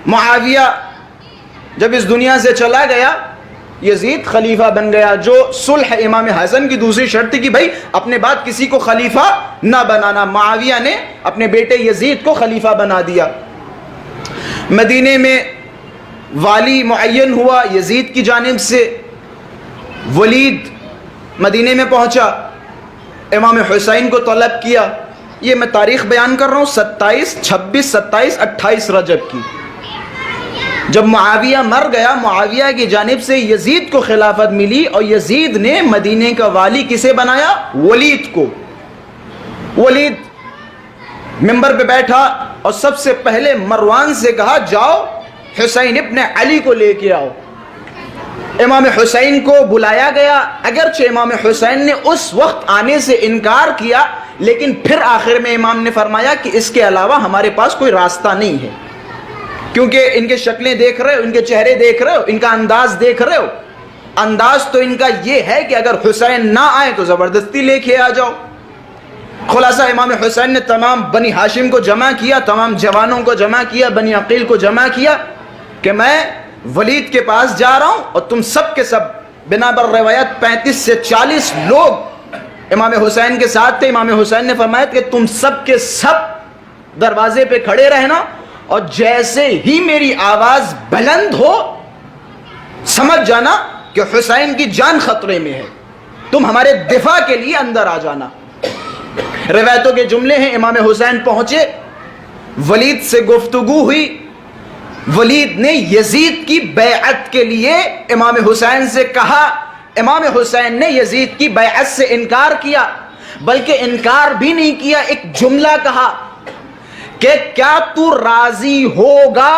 معاویہ جب اس دنیا سے چلا گیا، یزید خلیفہ بن گیا، جو صلح امام حسن کی دوسری شرط تھی کہ بھائی اپنے بعد کسی کو خلیفہ نہ بنانا، معاویہ نے اپنے بیٹے یزید کو خلیفہ بنا دیا۔ مدینے میں والی معین ہوا یزید کی جانب سے، ولید مدینے میں پہنچا، امام حسین کو طلب کیا۔ یہ میں تاریخ بیان کر رہا ہوں 27، 26، 27، 28 رجب کی۔ جب معاویہ مر گیا، معاویہ کی جانب سے یزید کو خلافت ملی، اور یزید نے مدینے کا والی کسے بنایا؟ ولید کو۔ ولید منبر پہ بیٹھا اور سب سے پہلے مروان سے کہا جاؤ حسین ابن علی کو لے کے آؤ۔ امام حسین کو بلایا گیا، اگرچہ امام حسین نے اس وقت آنے سے انکار کیا، لیکن پھر آخر میں امام نے فرمایا کہ اس کے علاوہ ہمارے پاس کوئی راستہ نہیں ہے، کیونکہ ان کے شکلیں دیکھ رہے ہو، ان کے چہرے دیکھ رہے ہو، ان کا انداز دیکھ رہے ہو، انداز تو ان کا یہ ہے کہ اگر حسین نہ آئے تو زبردستی لے کے آ جاؤ۔ خلاصہ امام حسین نے تمام بنی ہاشم کو جمع کیا، تمام جوانوں کو جمع کیا، بنی عقیل کو جمع کیا کہ میں ولید کے پاس جا رہا ہوں، اور تم سب کے سب بنا بر روایت 35 سے 40 لوگ امام حسین کے ساتھ تھے۔ امام حسین نے فرمایا کہ تم سب کے سب دروازے پہ کھڑے رہنا، اور جیسے ہی میری آواز بلند ہو سمجھ جانا کہ حسین کی جان خطرے میں ہے، تم ہمارے دفاع کے لیے اندر آ جانا۔ روایتوں کے جملے ہیں، امام حسین پہنچے، ولید سے گفتگو ہوئی، ولید نے یزید کی بیعت کے لیے امام حسین سے کہا، امام حسین نے یزید کی بیعت سے انکار کیا، بلکہ انکار بھی نہیں کیا، ایک جملہ کہا کہ کیا تو راضی ہوگا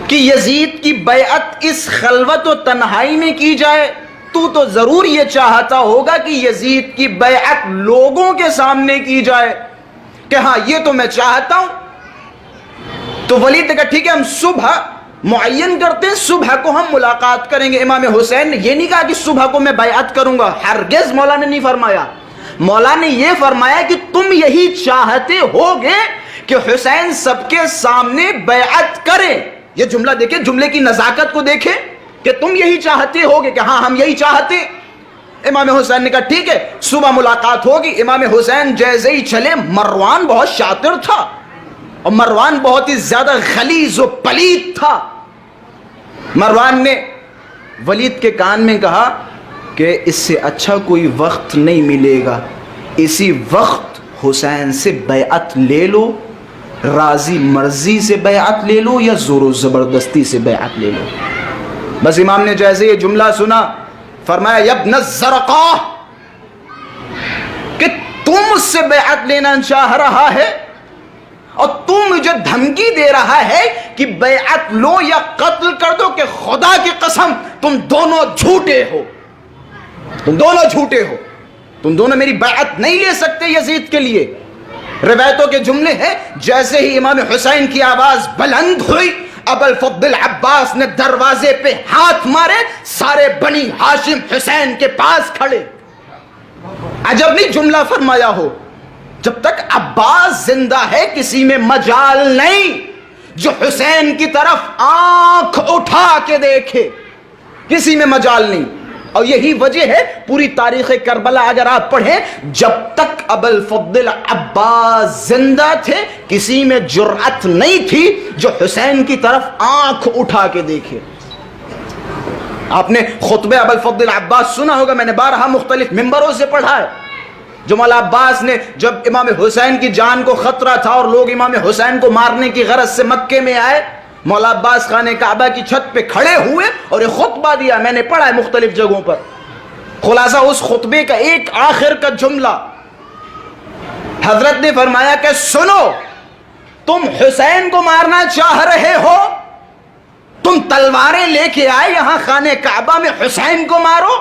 کہ یزید کی بیعت اس خلوت و تنہائی میں کی جائے؟ تو ضرور یہ چاہتا ہوگا کہ یزید کی بیعت لوگوں کے سامنے کی جائے، کہ ہاں یہ تو میں چاہتا ہوں۔ تو ولید نے کہا ٹھیک ہے، ہم صبح معین کرتے ہیں، صبح کو ہم ملاقات کریں گے۔ امام حسین نے یہ نہیں کہا کہ صبح کو میں بیعت کروں گا، ہرگز مولا نے نہیں فرمایا۔ مولا نے یہ فرمایا کہ تم یہی چاہتے ہوگے کہ حسین سب کے سامنے بیعت کرے۔ یہ جملہ دیکھیں، جملے کی نزاکت کو دیکھیں کہ تم یہی چاہتے ہوگے، کہ ہاں ہم یہی چاہتے۔ امام حسین نے کہا ٹھیک ہے، صبح ملاقات ہوگی۔ امام حسین جیسے ہی چلے، مروان بہت شاطر تھا، اور مروان بہت ہی زیادہ غلیظ و پلید تھا۔ مروان نے ولید کے کان میں کہا کہ اس سے اچھا کوئی وقت نہیں ملے گا، اسی وقت حسین سے بیعت لے لو، راضی مرضی سے بیعت لے لو یا زور و زبردستی سے بیعت لے لو۔ بس امام نے جیسے یہ جملہ سنا، فرمایا یا ابن الزرقاء، کہ تم مجھ سے بیعت لینا چاہ رہا ہے اور تم مجھے دھمکی دے رہا ہے کہ بیعت لو یا قتل کر دو، کہ خدا کی قسم تم دونوں جھوٹے ہو، تم دونوں جھوٹے ہو، تم دونوں میری بیعت نہیں لے سکتے یزید کے لیے۔ روایتوں کے جملے ہیں، جیسے ہی امام حسین کی آواز بلند ہوئی، ابو الفضل عباس نے دروازے پہ ہاتھ مارے، سارے بنی ہاشم حسین کے پاس کھڑے۔ عجب نہیں جملہ فرمایا ہو، جب تک عباس زندہ ہے کسی میں مجال نہیں جو حسین کی طرف آنکھ اٹھا کے دیکھے، کسی میں مجال نہیں۔ اور یہی وجہ ہے پوری تاریخ کربلا اگر آپ پڑھیں، جب تک ابو الفضل عباس زندہ تھے کسی میں جرأت نہیں تھی جو حسین کی طرف آنکھ اٹھا کے دیکھے۔ آپ نے خطبہ ابو الفضل عباس سنا ہوگا، میں نے بارہا مختلف منبروں سے پڑھا ہے، جو مولا عباس نے جب امام حسین کی جان کو خطرہ تھا اور لوگ امام حسین کو مارنے کی غرض سے مکے میں آئے، مولا عباس خانہ کعبہ کی چھت پہ کھڑے ہوئے اور ایک خطبہ دیا، میں نے پڑھا ہے مختلف جگہوں پر۔ خلاصہ اس خطبے کا ایک آخر کا جملہ، حضرت نے فرمایا کہ سنو، تم حسین کو مارنا چاہ رہے ہو، تم تلواریں لے کے آئے یہاں خانہ کعبہ میں حسین کو مارو،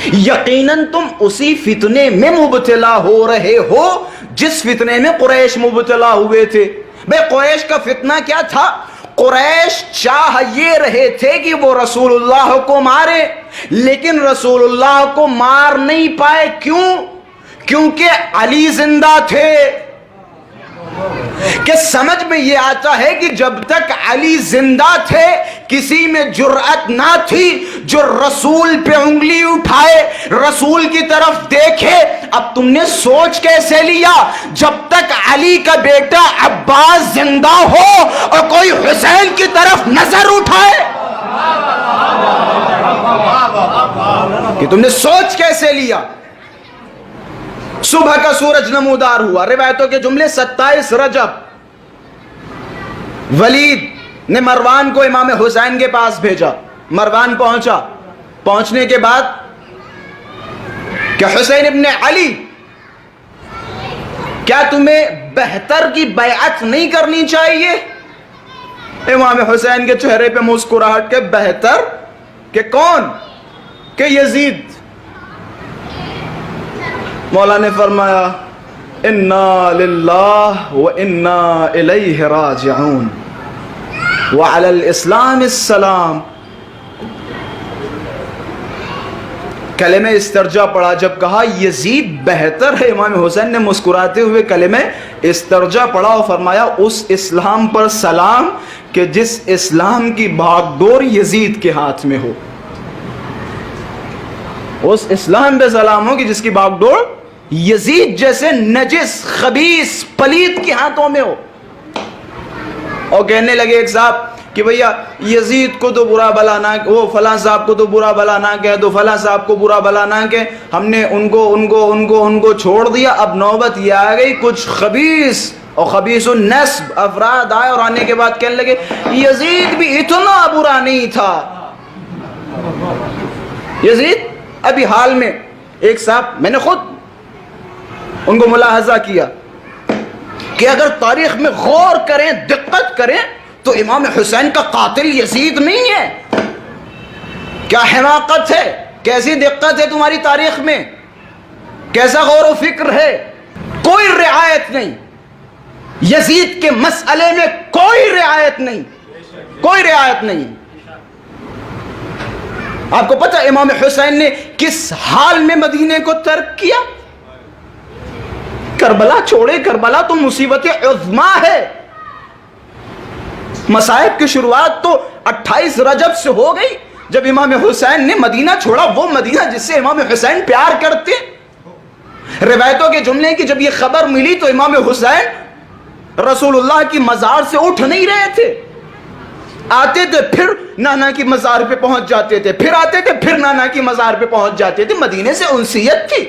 یقیناً تم اسی فتنے میں مبتلا ہو رہے ہو جس فتنے میں قریش مبتلا ہوئے تھے۔ بے قریش کا فتنہ کیا تھا؟ قریش چاہ یہ رہے تھے کہ وہ رسول اللہ کو مارے، لیکن رسول اللہ کو مار نہیں پائے۔ کیوں؟ کیونکہ علی زندہ تھے۔ کہ سمجھ میں یہ آتا ہے کہ جب تک علی زندہ تھے کسی میں جرأت نہ تھی جو رسول پہ انگلی اٹھائے، رسول کی طرف دیکھے۔ اب تم نے سوچ کیسے لیا جب تک علی کا بیٹا عباس زندہ ہو اور کوئی حسین کی طرف نظر اٹھائے؟ کہ تم نے سوچ کیسے لیا؟ صبح کا سورج نمودار ہوا، روایتوں کے جملے 27 رجب ولید نے مروان کو امام حسین کے پاس بھیجا، مروان پہنچا، پہنچنے کے بعد کہ حسین ابن علی کیا تمہیں بہتر کی بیعت نہیں کرنی چاہیے؟ امام حسین کے چہرے پہ مسکراہٹ کے بہتر کہ کون؟ کہ یزید۔ مولا نے فرمایا انا للہ و انا الیہ راجعون وعلی الاسلام السلام۔ کلمہ استرجا پڑھا، جب کہا یزید بہتر ہے، امام حسین نے مسکراتے ہوئے کلمہ استرجا پڑھا اور فرمایا اس اسلام پر سلام کہ جس اسلام کی بھاگ ڈور یزید کے ہاتھ میں ہو، اس اسلام پہ سلام ہو کہ جس کی بھاگ ڈور یزید جیسے نجس خبیث پلیت کے ہاتھوں میں ہو۔ اور کہنے لگے ایک صاحب کہ بھیا یزید کو تو برا بلا نہ، وہ فلاں صاحب کو تو برا بلا نہ کہہ دو، فلاں صاحب کو برا بلا نہ کہ ہم نے ان کو چھوڑ دیا، اب نوبت یہ آ گئی کچھ خبیث اور خبیث النسب افراد آئے اور آنے کے بعد کہنے لگے یزید بھی اتنا برا نہیں تھا۔ یزید ابھی حال میں ایک صاحب، میں نے خود ان کو ملاحظہ کیا کہ اگر تاریخ میں غور کریں دقت کریں تو امام حسین کا قاتل یزید نہیں ہے۔ کیا حماقت ہے، کیسی دقت ہے تمہاری تاریخ میں، کیسا غور و فکر ہے، کوئی رعایت نہیں یزید کے مسئلے میں، کوئی رعایت نہیں، کوئی رعایت نہیں۔ آپ کو پتہ امام حسین نے کس حال میں مدینے کو ترک کیا؟ کربلا چھوڑے، کربلا تو مصیبت عظما ہے۔ مصائب کی شروعات تو 28 رجب سے ہو گئی جب امام حسین نے مدینہ چھوڑا، وہ مدینہ جس سے امام حسین پیار کرتے۔ روایتوں کے جملے کی جب یہ خبر ملی تو امام حسین رسول اللہ کی مزار سے اٹھ نہیں رہے تھے، آتے تھے پھر نانا کی مزار پہ پہنچ جاتے تھے، پھر آتے تھے پھر نانا کی مزار پہ پہنچ جاتے تھے۔ مدینے سے انسیت تھی،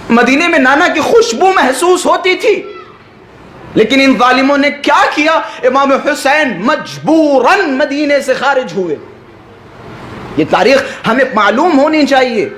مدینے میں نانا کی خوشبو محسوس ہوتی تھی، لیکن ان ظالموں نے کیا کیا؟ امام حسین مجبوراً مدینے سے خارج ہوئے۔ یہ تاریخ ہمیں معلوم ہونی چاہیے۔